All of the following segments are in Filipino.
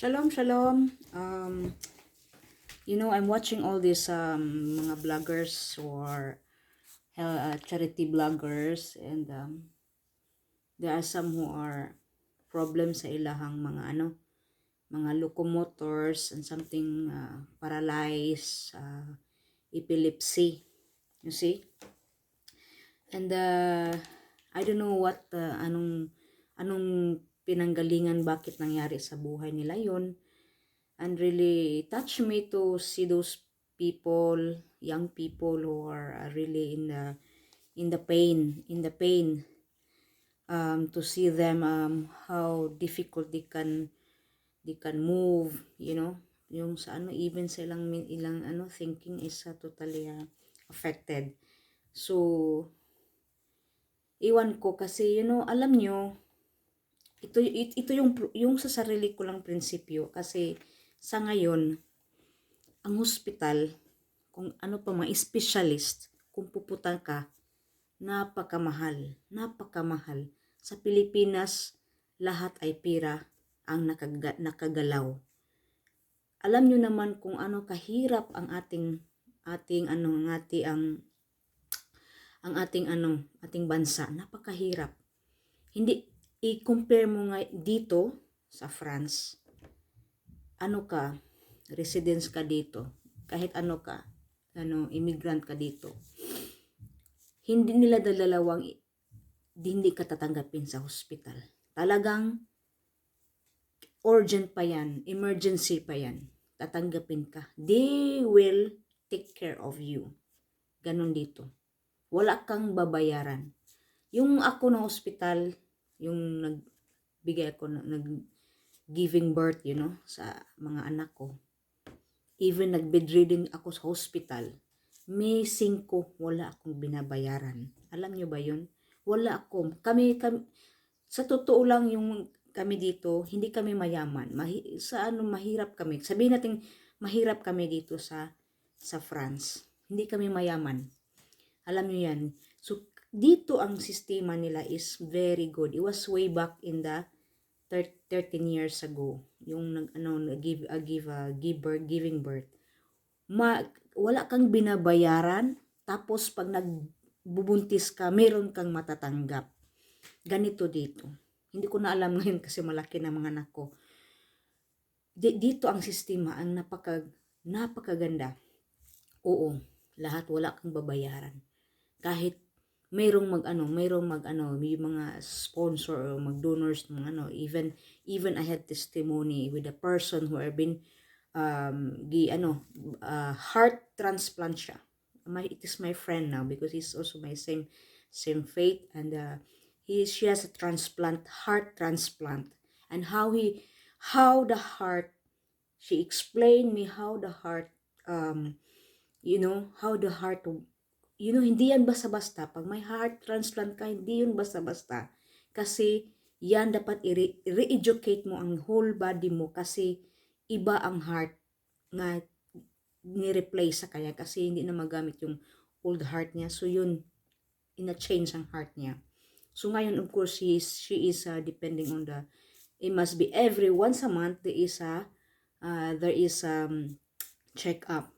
Shalom, shalom. I'm watching all these mga bloggers or charity bloggers, and there are some who are problem sa ilahang mga locomotors and something paralyzed, epilepsy. You see? And I don't know what anong pinanggalingan, bakit nangyari sa buhay nila yon. And really touch me to see those people, young people who are really in the pain, to see them how difficult they can move, yung sa even sa ilang thinking is totally affected. So iwan ko kasi alam nyo, ito yung sa sarili ko lang prinsipyo, kasi sa ngayon ang hospital, kung ano pa mga specialist, kung pupunta ka, napakamahal. Sa Pilipinas, lahat ay pera ang nakagalaw. Alam nyo naman kung ano kahirap ang ating ating bansa. Napakahirap. Hindi i-compare mo nga dito sa France. Ano ka, residence ka dito, kahit immigrant ka dito, hindi nila dalalawang hindi ka tatanggapin sa hospital. Talagang urgent pa yan, emergency pa yan, tatanggapin ka. They will take care of you. Ganon dito. Wala kang babayaran. Yung ako na hospital, yung nagbigay ako, giving birth, sa mga anak ko. Even nag-bedridden ako sa hospital, May 5, wala akong binabayaran. Alam nyo ba yun? Wala ako. Kami, sa totoo lang yung kami dito, hindi kami mayaman. Mahirap kami. Sabihin natin, mahirap kami dito sa France. Hindi kami mayaman. Alam nyo yan. So, dito ang sistema nila is very good. It was way back in the 13 years ago. Yung giving birth. Wala kang binabayaran, tapos pag nagbubuntis ka, meron kang matatanggap. Ganito dito. Hindi ko na alam ngayon kasi malaki na mga anak ko. Dito ang sistema, ang napakaganda. Oo, lahat wala kang babayaran. Kahit mayroong may mga sponsor o mag-donors ng even I had testimony with a person who have been heart transplant siya. It is my friend now because he's also my same faith, and she has a heart transplant, and how the heart, she explained me how the heart how the heart, hindi yan basta-basta. Pag may heart transplant ka, hindi yun basta-basta, kasi yan dapat i-re-educate mo ang whole body mo, kasi iba ang heart na ni-replace sa kanya, kasi hindi na magamit yung old heart niya. So yun, ina-change ang heart niya. So ngayon, of course, she is depending on it must be every once a month, there is check up.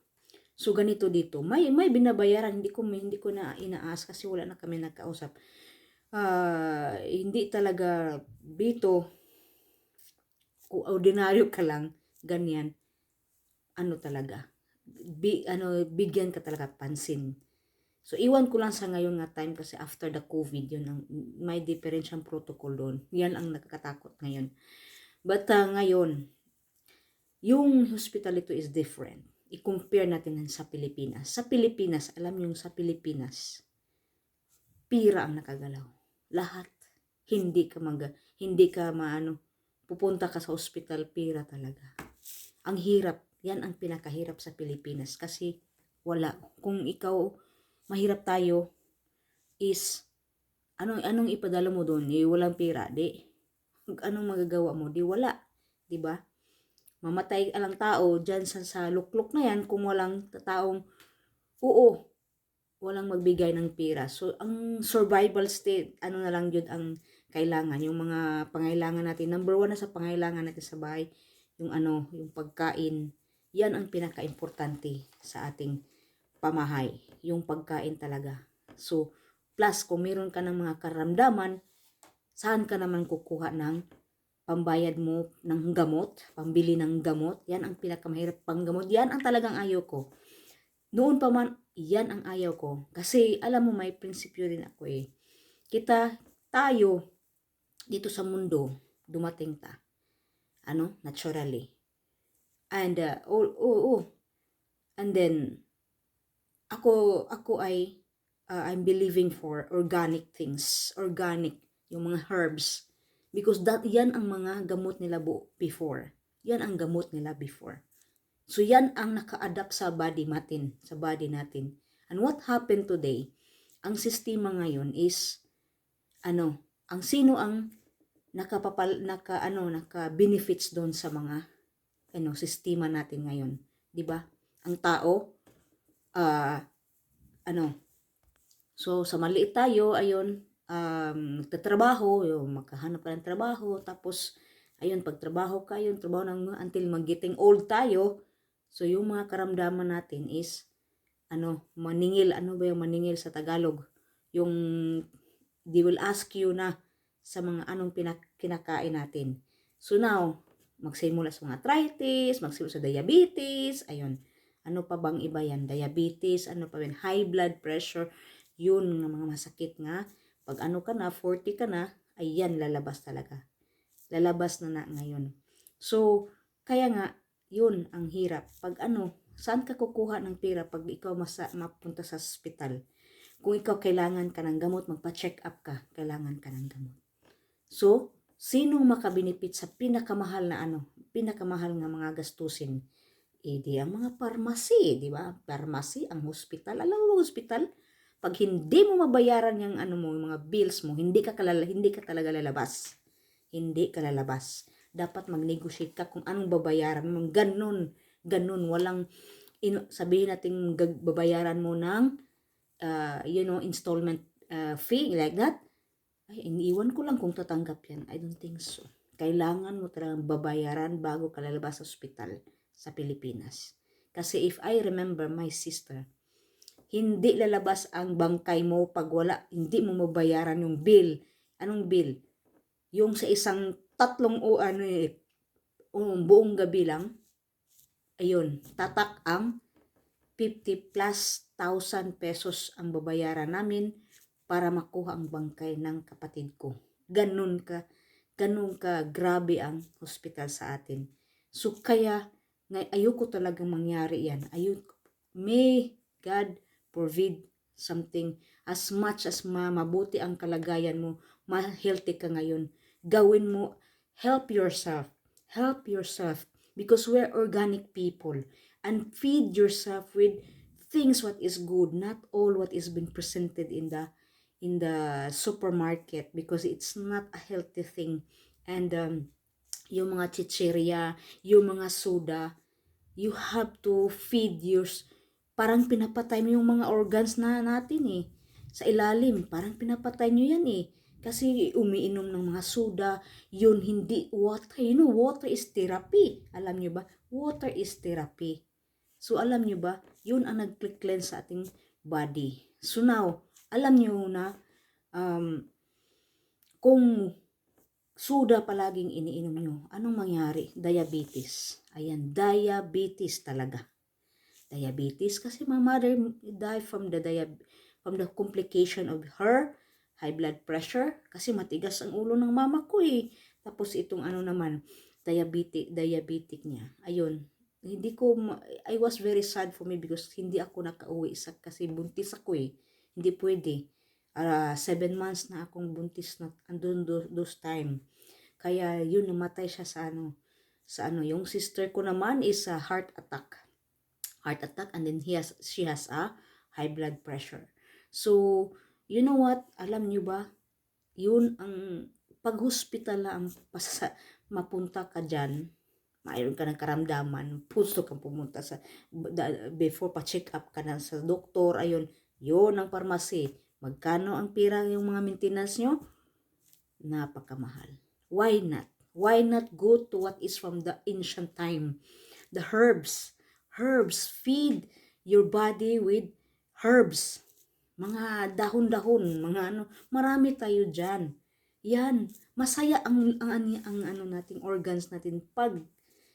So ganito dito, may binabayaran, hindi ko na inaas kasi wala na kami nagkausap. Hindi talaga dito, kung ordinaryo ka lang, ganyan, talaga, bigyan ka talaga pansin. So iwan ko lang sa ngayon nga time, kasi after the COVID, yun ang may differential protocol doon. Yan ang nakakatakot ngayon. But ngayon, yung hospital ito is different. I-compare natin sa Pilipinas. Sa Pilipinas, alam niyo sa Pilipinas, pira ang nakagalaw. Lahat. Hindi ka pupunta ka sa hospital, pira talaga. Ang hirap. Yan ang pinakahirap sa Pilipinas, kasi wala. Kung ikaw, mahirap tayo, is anong ipadala mo doon? Walang pira, di. Anong magagawa mo? Di wala. Di ba? Mamatay ang tao dyan sa luklok na yan kung walang taong walang magbigay ng pera. So, ang survival state, na lang yun ang kailangan. Yung mga pangailangan natin. Number 1 na sa pangailangan natin sa bahay, yung pagkain, yan ang pinaka-importante sa ating pamahay, yung pagkain talaga. So, plus kung meron ka ng mga karamdaman, saan ka naman kukuha ng pambayad mo ng gamot, pambili ng gamot? Yan ang pinakamahirap, panggamot. Yan ang talagang ayaw ko. Noon pa man, yan ang ayaw ko. Kasi alam mo, may prinsipyo rin ako eh. Tayo, dito sa mundo, dumating ta. Naturally. And, and then, ako ay, I'm believing for organic things, yung mga herbs. Because yan ang mga gamot nila before. Yan ang gamot nila before. So yan ang naka-adapt sa body natin, And what happened today, ang sistema ngayon is, ang sino ang naka-benefits doon sa mga, sistema natin ngayon. 'Di ba? Ang tao, so sa maliit tayo, ayun, nagtatrabaho, yung makahanap ka ng trabaho, tapos, ayun, pagtrabaho ka, yung trabaho until mag-getting old tayo. So, yung mga karamdaman natin is, maningil. Ano ba yung maningil sa Tagalog? Yung, they will ask you na sa mga anong kinakain natin. So, now, magsimula sa mga arthritis, magsimula sa diabetes, ayun. Ano pa bang iba yan? Diabetes, ano pa yan? High blood pressure, yun ng mga masakit nga. Pag ka na, 40 ka na, ayan, lalabas talaga. Lalabas na ngayon. So, kaya nga, yun ang hirap. Pag saan ka kukuha ng pera pag ikaw mapunta sa hospital? Kung ikaw kailangan ka ng gamot, magpa-check up ka, kailangan ka ng gamot. So, sino makabenefit sa pinakamahal nga mga gastusin? Di ang mga pharmacy, di ba? Pharmacy, ang hospital. Alam mo, hospital, pag hindi mo mabayaran yung mga bills mo, hindi ka talaga lalabas. Hindi ka lalabas. Dapat mag-negotiate ka kung anong babayaran mo. Ganun, walang, sabihin natin babayaran mo ng, installment fee, like that. Ay, iniiwan ko lang kung tatanggap yan. I don't think so. Kailangan mo talagang babayaran bago ka lalabas sa ospital sa Pilipinas. Kasi if I remember my sister, hindi lalabas ang bangkay mo pag hindi mo mabayaran yung bill. Anong bill? Yung sa isang tatlong buong gabi lang, ayun, tatak ang 50 plus 1,000 pesos ang babayaran namin para makuha ang bangkay ng kapatid ko. Ganun ka grabe ang hospital sa atin. So kaya, ayoko talagang mangyari yan. May God provide something as much as mabuti ang kalagayan mo, ma-healthy ka ngayon. Gawin mo, help yourself because we're organic people, and feed yourself with things what is good, not all what is being presented in the supermarket, because it's not a healthy thing. And yung mga chichirya, yung mga soda, you have to feed parang pinapatay mo yung mga organs natin eh. Sa ilalim, parang pinapatay nyo yan eh. Kasi umiinom ng mga soda, yun hindi water. Water is therapy. Alam nyo ba? Water is therapy. So alam nyo ba? Yun ang nag-cleanse sa ating body. So now, alam nyo na, kung soda palaging iniinom nyo, anong mangyari? Diabetes. Ayan, diabetes talaga. Diabetes kasi my mother died from the complication of her high blood pressure kasi matigas ang ulo ng mama ko eh. Tapos itong naman, diabetic niya. Ayun, I was very sad for me because hindi ako nakauwi kasi buntis ako eh. Hindi pwede. 7 months na akong buntis na andun those time. Kaya yun, namatay siya sa yung sister ko naman is a heart attack, and then she has a high blood pressure. So, you know what? Alam nyo ba? Yun ang pag-hospital ang mapunta ka dyan, mayroon ka ng karamdaman, gusto kang pumunta before pa-check up ka na sa doktor, ayun, yun ang pharmacy. Magkano ang pira yung mga maintenance nyo? Napakamahal. Why not? Why not go to what is from the ancient time? The herbs. Herbs. Feed your body with herbs. Mga dahon-dahon, mga ano, marami tayo dyan. Yan, masaya ang ano nating organs natin pag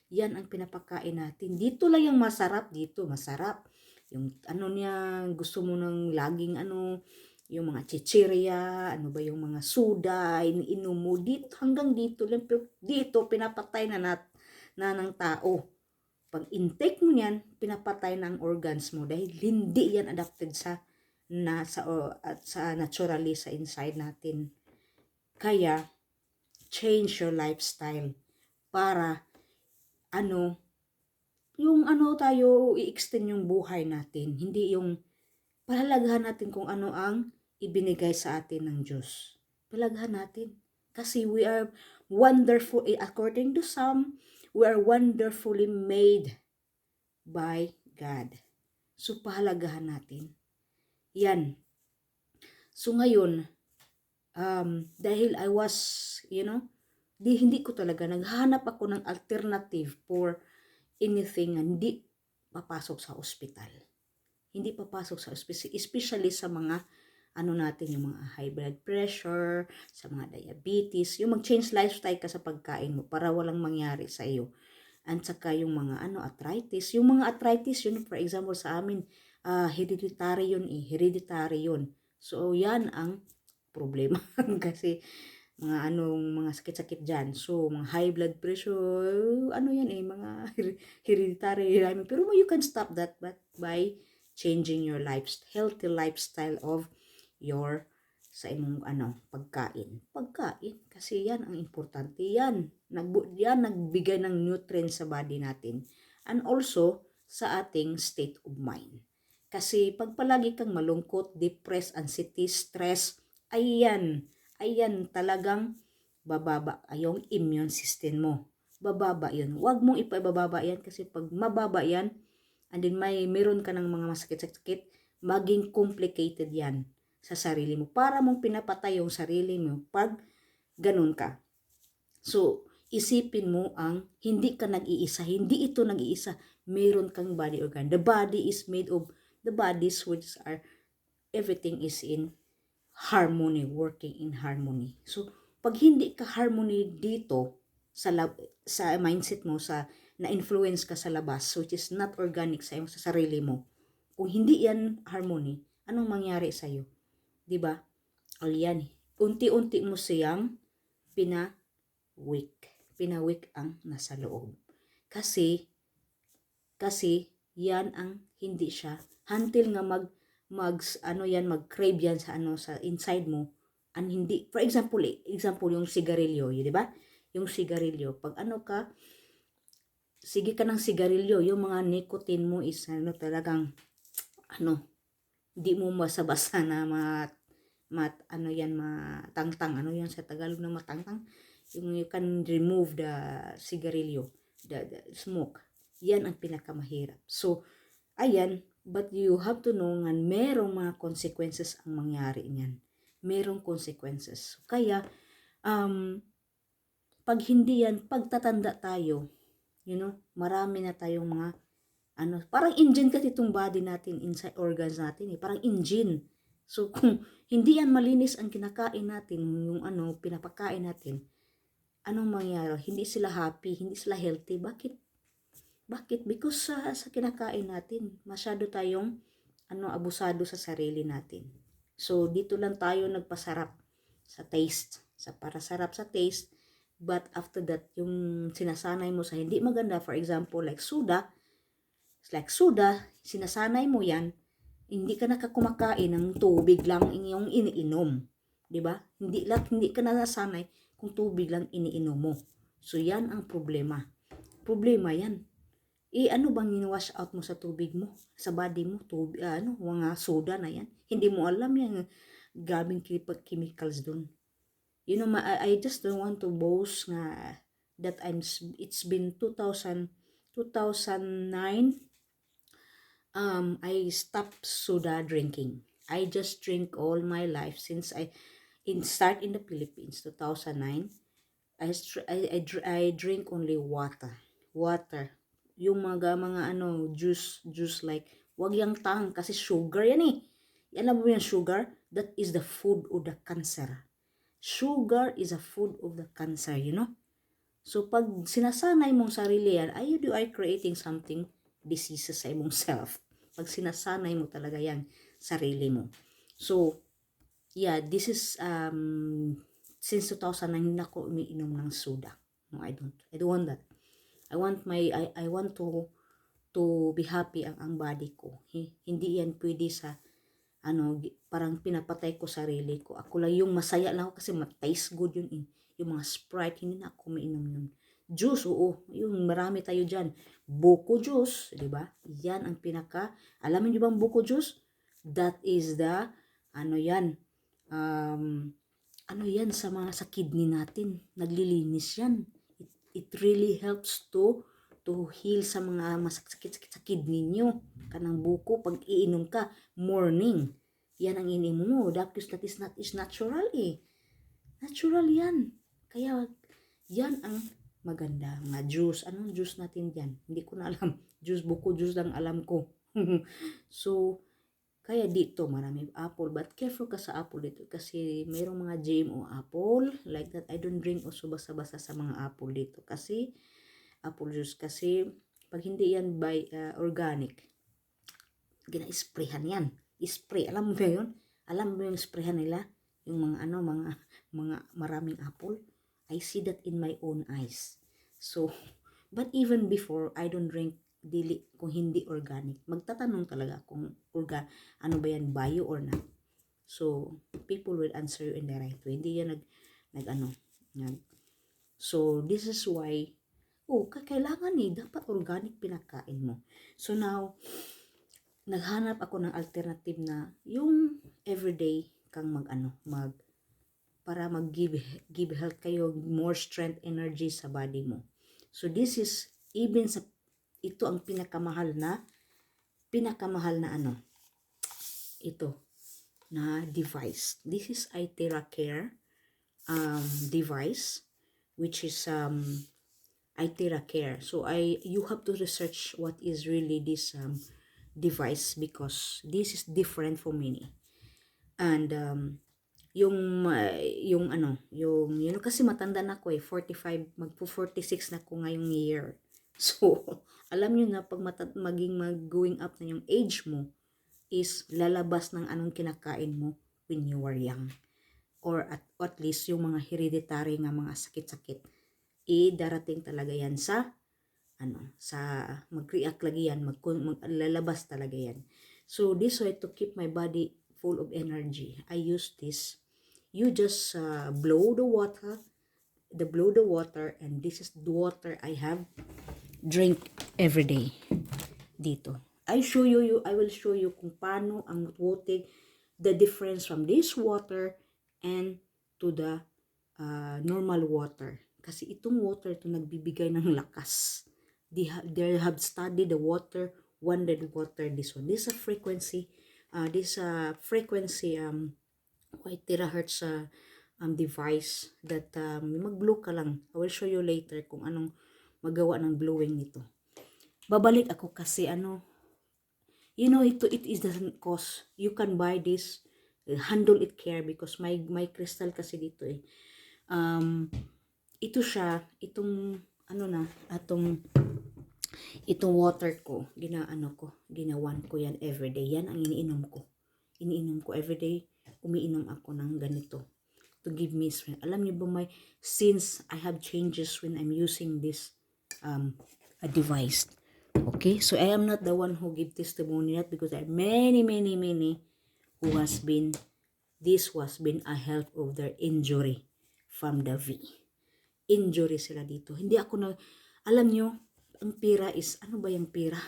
yan ang pinapakain natin. Dito lang yung masarap, dito masarap. Yung ano niya, gusto mo ng laging ano, yung mga chichirya, ano ba yung mga suda, iniinom mo, dito, hanggang dito lang, pero dito, pinapatay na ng tao. Pag intake mo yan, pinapatay na ang organs mo dahil hindi yan adapted sa naturally sa inside natin. Kaya, change your lifestyle para yung tayo, i-extend yung buhay natin. Hindi yung pahalagahan natin kung ano ang ibinigay sa atin ng Diyos. Pahalagahan natin. Kasi we are wonderful, according to some, we are wonderfully made by God. So, pahalagahan natin. Yan. So, ngayon, dahil I was, hindi ko talaga, naghanap ako ng alternative for anything na hindi papasok sa ospital. Hindi papasok sa ospital, especially sa mga, natin, yung mga high blood pressure, sa mga diabetes, yung mag-change lifestyle ka sa pagkain mo para walang mangyari sa iyo. At saka yung mga, arthritis. Yung mga arthritis, yun, for example, sa amin, hereditary yun. So, yan ang problema kasi mga sakit-sakit dyan. So, mga high blood pressure, mga hereditary. Pero you can stop that by changing your healthy lifestyle of your sa imong pagkain. Kasi yan ang importante. Yan nagbigay ng nutrients sa body natin. And also, sa ating state of mind. Kasi pag palagi kang malungkot, depressed, anxiety, stress, ayan talagang bababa yung immune system mo. Bababa yun. Huwag mong ipababa yan kasi pag mababa yan, and then meron ka ng mga masakit-sakit, maging complicated yan sa sarili mo. Para mong pinapatay yung sarili mo pag ganun ka. So, isipin mo hindi ka nag-iisa. Hindi ito nag-iisa. Meron kang body organ. The body is made of the bodies which are everything is in harmony, working in harmony. So, pag hindi ka harmony dito sa mindset mo, sa na-influence ka sa labas, which is not organic sa sarili mo, kung hindi yan harmony, anong mangyari sa iyo? 'Di ba? Yan. Unti-unti mo siyang pinawik ang nasa loob. Kasi yan ang hindi siya until nga mag-crave yan sa inside mo, and hindi, for example yung sigarilyo, di ba? Yung sigarilyo, pag sige ka ng sigarilyo, yung mga nicotine mo is talagang di mo basa-basa na matangtang, yan sa Tagalog na matangtang, yung you can remove the sigarilyo, the smoke. Yan ang pinakamahirap. So, ayan, but you have to know nga merong mga consequences ang mangyari niyan. Merong consequences. Kaya, pag hindi yan, pagtatanda tayo, marami na tayong mga, parang engine kasi itong body natin, inside organs natin, parang engine. So, kung hindi yan malinis ang kinakain natin, yung pinapakain natin, anong mangyari? Hindi sila happy, hindi sila healthy. Bakit? Because sa kinakain natin, masyado tayong abusado sa sarili natin. So, dito lang tayo nagpasarap sa taste, para sarap sa taste, but after that, yung sinasanay mo sa hindi maganda, for example, like soda, sinasanay mo yan, hindi ka nakakumakain ng tubig lang yung iniinom. 'Di ba? Hindi ka nasanay kung tubig lang iniinom mo. So, yan ang problema. Problema yan. Ano bang wash out mo sa tubig mo, sa body mo, mga soda na yan. Hindi mo alam yung gabing chemicals dun. I just don't want to boast nga that it's been 2009, I stopped soda drinking. I just drink all my life since I start in the Philippines, 2009. I drink only water. Water. Yung mga juice like, wag yang tang kasi sugar yan eh. Alam mo yung sugar? That is the food of the cancer. Sugar is a food of the cancer, you know? So, pag sinasanay mong sarili yan, you are creating something diseases sa imong self. Pag sinasanay mo talaga yan, sarili mo. So, yeah, this is, since 2009 na ako umiinom ng soda. No, I don't want that. I want to be happy ang body ko. Hindi yan pwede sa, parang pinapatay ko sarili ko. Ako lang yung masaya lang ako kasi taste good yun eh. Yung mga Sprite, hindi na ako mainom nun. Juice, oo. Yung marami tayo dyan. Buko juice, di ba? Yan ang alam niyo bang buko juice? That is the, yan, sa mga sa kidney natin. Naglilinis yan. It really helps to heal sa mga masakit-sakit sa kidney nyo. Kanang buko, pag iinom ka, morning. Yan ang ininom mo. That is natural eh. Natural yan. Kaya, yan ang maganda. Mga juice. Anong juice natin dyan? Hindi ko na alam. Juice, buko juice lang alam ko. So, kaya dito marami apple. But careful ka sa apple dito. Kasi mayroong mga GMO apple. Like that. I don't drink also basa-basa sa mga apple dito. Kasi, apple juice. Kasi, pag hindi yan by organic, gina-sprayhan yan. Spray. Alam mo ba yun? Alam mo yung sprayhan nila? Yung mga maraming apple. I see that in my own eyes. So, but even before, I don't drink dili kung hindi organic. Magtatanong talaga kung ano ba yan, bio or not. So, people will answer you in the right way. Hindi yan So, this is why, kailangan dapat organic pinakain mo. So now, naghanap ako ng alternative na yung everyday kang para give health kayo, more strength, energy sa body mo. So this is even sa ito ang pinakamahal na ito na device. This is iTera Care device, which is iTera Care. So you have to research what is really this device because this is different for many. And yung kasi matanda na ako 45, magpo-46 na ako ngayong year. So, alam niyo na pag going up na yung age mo is lalabas ng anong kinakain mo when you were young. Or at least yung mga hereditary nga mga sakit-sakit. Darating talaga yan sa mag-react lagi yan, lalabas talaga yan. So, this way to keep my body full of energy, I use this. You just blow the water, and this is the water I have drink every day dito. I will show you kung paano ang water, the difference from this water and to the normal water. Kasi itong water to nagbibigay ng lakas. They have studied the water, wondered water, this one. This is a frequency, white terahertz device that mag-blow ka lang. I will show you later kung anong magawa ng blowing nito. Babalik ako kasi it doesn't cost. You can buy this, handle it care because my crystal kasi dito ito siya, itong water ko, ginawan ko yan everyday. Yan ang iniinom ko everyday. Umiinom ako ng ganito to give me strength. Alam niyo ba since I have changes when I'm using this a device. Okay, so I am not the one who give testimony yet because there are many who this was been a help of their injury from the V. Injury sila dito. Hindi ako alam nyo, ang pira is, ano ba yung pira?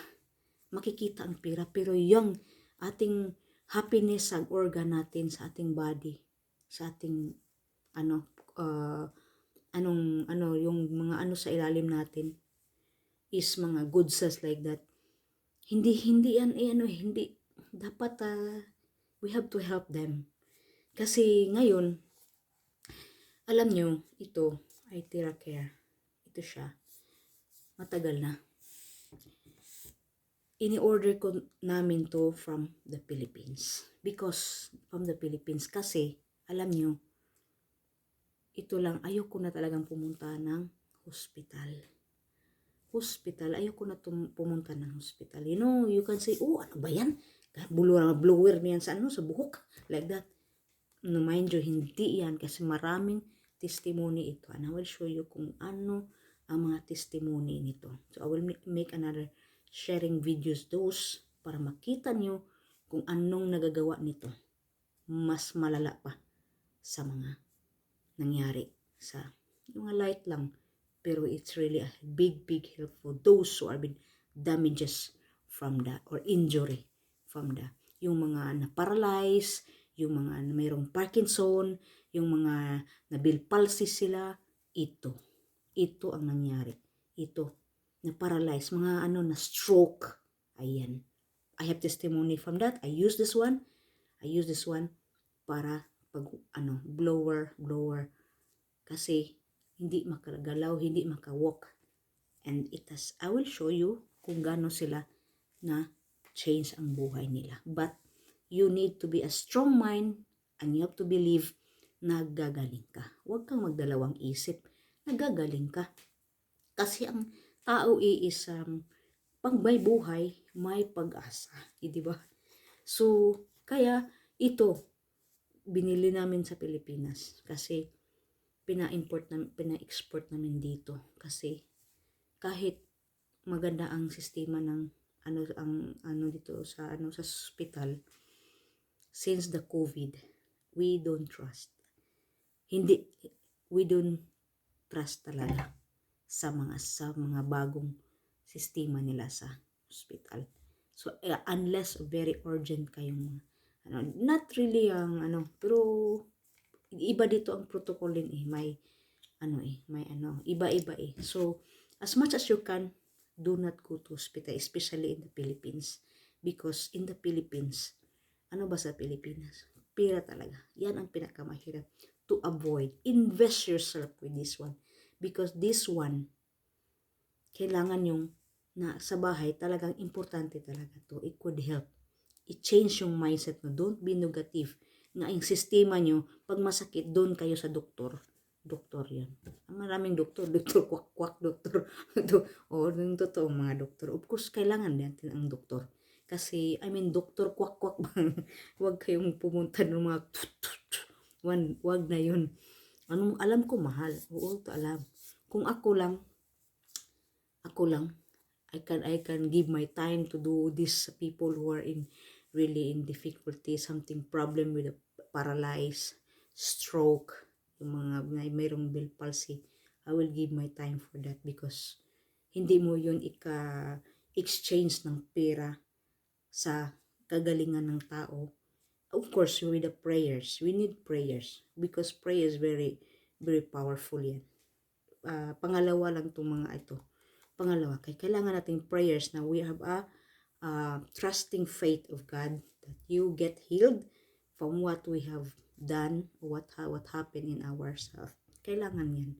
Makikita ang pira, pero yung ating happiness sa organ natin, sa ating body, sa ating, yung mga sa ilalim natin, is mga good cells like that. Hindi yan, hindi, dapat, we have to help them. Kasi ngayon, alam nyo, ito, iTeracare. Ito siya. Matagal na. Ini-order ko namin to from the Philippines. Because from the Philippines. Kasi, alam nyo, ito lang, ayoko na talagang pumunta ng hospital. Ayoko na pumunta ng hospital. You know, you can say, oh, ano ba yan? Blower mo yan sa buhok. Like that. No, mind you, hindi yan kasi maraming testimony ito. And I will show you kung ano ang mga testimony nito. So, I will make another sharing videos those para makita nyo kung anong nagagawa nito. Mas malala pa sa mga nangyari sa mga light lang. Pero it's really a big help for those who are been damages from that or injury from that. Yung mga na-paralyze, yung mga na mayroong Parkinson, yung mga na-Bell palsy sila, ito ang nangyari. Ito, na-paralyze, mga na-stroke. Ayan. I have testimony from that. I use this one para pag blower kasi hindi makagalaw, hindi makawalk. And I will show you kung gaano sila na change ang buhay nila. But you need to be a strong mind and you have to believe na gagaling ka. Huwag kang magdalawang isip. Nagagaling ka. Kasi ang tao isang pag may buhay, may pag-asa. Di ba? So, kaya ito, binili namin sa Pilipinas. Kasi pina-export namin dito. Kasi kahit maganda ang sistema ng dito sa hospital, since the COVID, we don't trust talaga sa mga bagong sistema nila sa hospital. So unless very urgent kayong not really ang pero iba dito ang protocol din may iba-iba So as much as you can, do not go to hospital, especially in the Philippines, because in the Philippines, ano ba sa Pilipinas? Pera talaga. Yan ang pinakamahirap to avoid. Invest yourself with this one. Because this one, kailangan yung na sa bahay, talagang importante talaga to. It could help. I-change yung mindset mo. Don't be negative. Nga yung sistema nyo, pag masakit, doon kayo sa doktor. Doktor yan. Maraming doktor kwak-kwak, doktor. O, yung totoo mga doktor. Of course, kailangan natin ang doktor. Kasi, doktor kwak-kwak. Huwag kayong pumunta ng mga wag na yun. Alam ko mahal. Oo, to alam. Kung ako lang, I can give my time to do this people who are really in difficulty, something problem with a paralyzed, stroke, yung mga mayroong Bell palsy. I will give my time for that because hindi mo yun exchange ng pera sa kagalingan ng tao. Of course, with the prayers. We need prayers because prayer is very, very powerful yan. Pangalawa lang itong mga ito. Pangalawa, kailangan nating prayers na we have a trusting faith of God that you get healed from what we have done, what happened in ourselves. Kailangan yan.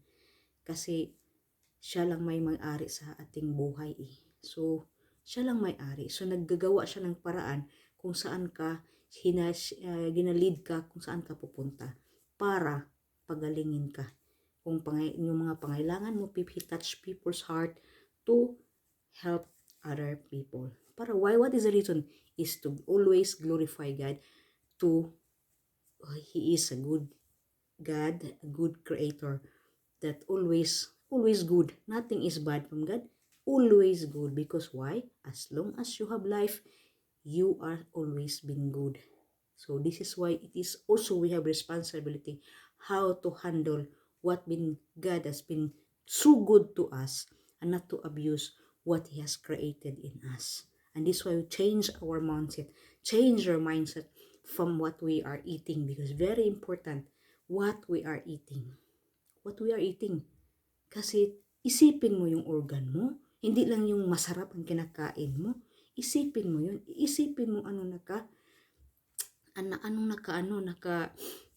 Kasi siya lang may may-ari sa ating buhay So, siya lang may-ari. So, naggagawa siya ng paraan kung saan ka ginalid ka, kung saan ka pupunta para pagalingin ka. Kung yung mga pangailangan mo, he touch people's heart to help other people. Para why? What is the reason? Is to always glorify God. He is a good God, a good creator that always good. Nothing is bad from God. Always good. Because why? As long as you have life, you are always been good. So this is why it is also we have responsibility how to handle what God has been so good to us and not to abuse what He has created in us. And this is why we change our mindset, change our mindset from what we are eating because very important what we are eating. What we are eating. Kasi isipin mo yung organ mo, hindi lang yung masarap ang kinakain mo. Isipin mo yun. Isipin mo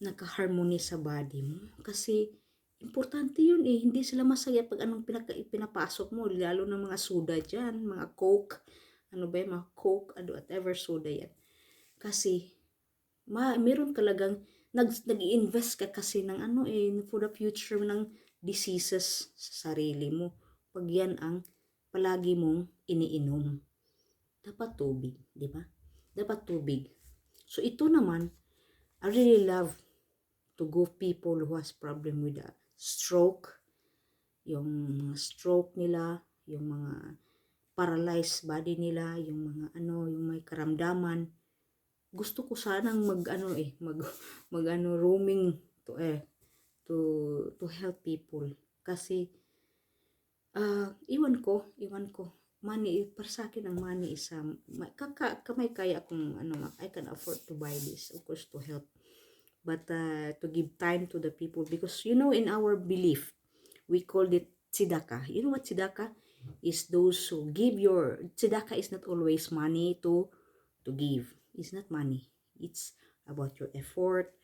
naka-harmony sa body mo. Kasi Importante yun eh. Hindi sila masaya pag anong pinapasok mo. Lalo ng mga soda dyan, mga Coke. Ano ba yung mga Coke, whatever soda yan. Kasi, meron talagang, nag-i-invest ka kasi ng for the future ng diseases sa sarili mo. Pag yan ang palagi mong iniinom. Dapat tubig, di ba? Dapat tubig. So, ito naman, I really love to go people who has problem with a stroke, yung mga stroke nila, yung mga paralyzed body nila, yung mga yung may karamdaman. Gusto ko sanang roaming to help people kasi iwan ko money para sa akin ang money is kamay kaya kung I can afford to buy this, of course, to help, but to give time to the people, because in our belief we called it tzedakah. You know what tzedakah is? Those who give tzedakah is not always money to give. It's not money. It's about your effort,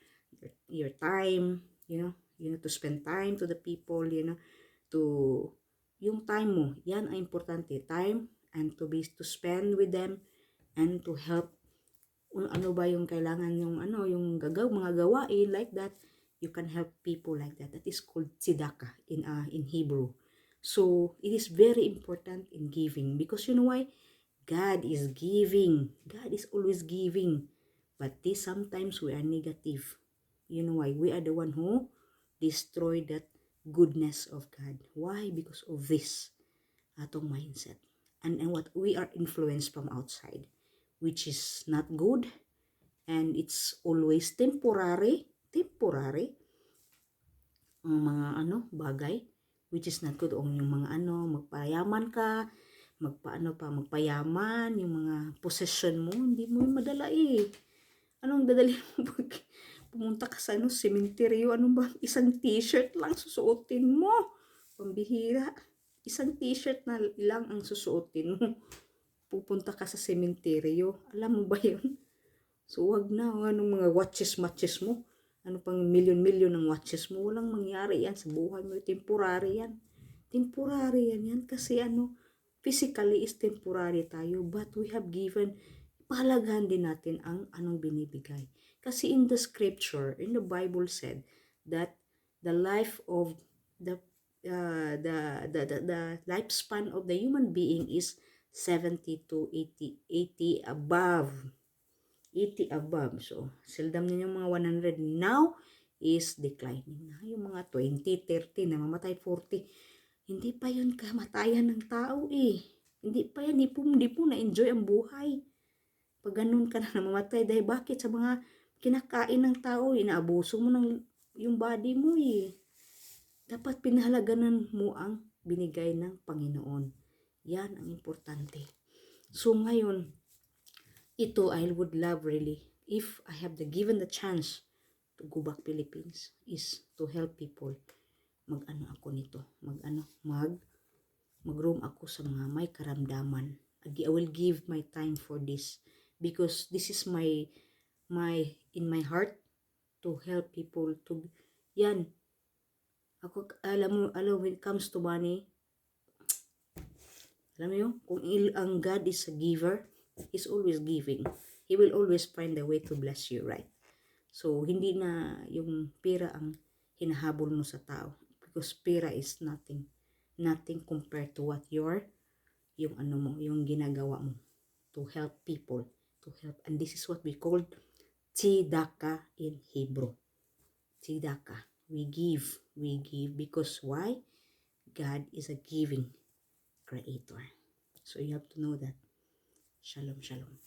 your time, to spend time to the people, to yung time mo, yan ang importante, time, and to spend with them and to help ano ba yung kailangan yung yung mga gawain like that. You can help people like that. That is called tzedakah in Hebrew. So it is very important in giving, because you know why? God is giving. God is always giving. But sometimes we are negative. You know why? We are the one who destroy that goodness of God. Why? Because of this atong mindset. And what we are influenced from outside, which is not good, and it's always temporary ang mga bagay, which is not good. O yung mga magpayaman ka, magpayaman, yung mga possession mo, hindi mo yung madala eh. Anong dadali mo pag pumunta ka sa sementeryo? Ano ba? Isang t-shirt lang susuotin mo. Pambihira. Isang t-shirt na lang ang susuotin mo. Pupunta ka sa sementeryo. Alam mo ba yun? So, wag na. Anong mga matches mo? Ano pang milyon-milyon ng watches mo? Walang mangyari yan sa buhay mo. Temporary yan. Temporary yan. Kasi physically is temporary tayo. But we have given, pahalagahan din natin ang anong binibigay. Kasi in the scripture, in the Bible said that the life of the lifespan of the human being is 70 to 80 above. 80 above. So, seldom ninyo mga 100 now is declining na. Yung mga 20, 30, namamatay 40. Hindi pa yun kamatayan ng tao eh. Hindi pa yan. Hindi po na-enjoy ang buhay. Pag ganun ka na namamatay, dahil bakit? Sa mga kinakain ng tao, inaabuso mo yung body mo eh. Dapat pinahalaganan mo ang binigay ng Panginoon. Yan ang importante. So ngayon, ito I would love really, if I have given the chance to go back Philippines, is to help people. Ako nito, mag-roam ako sa mga may karamdaman. I will give my time for this, because this is my in my heart to help people to yan. Ako, alam mo, when it comes to money, alam mo yun, kung ang God is a giver, He's always giving. He will always find a way to bless you, right? So, hindi na yung pera ang hinahabol mo sa tao. Because pera is nothing. Nothing compared to what yung ginagawa mo. To help people. To help. And this is what we call tzedakah in Hebrew. Tzedakah. We give because why? God is a giving creator. So you have to know that. Shalom, shalom.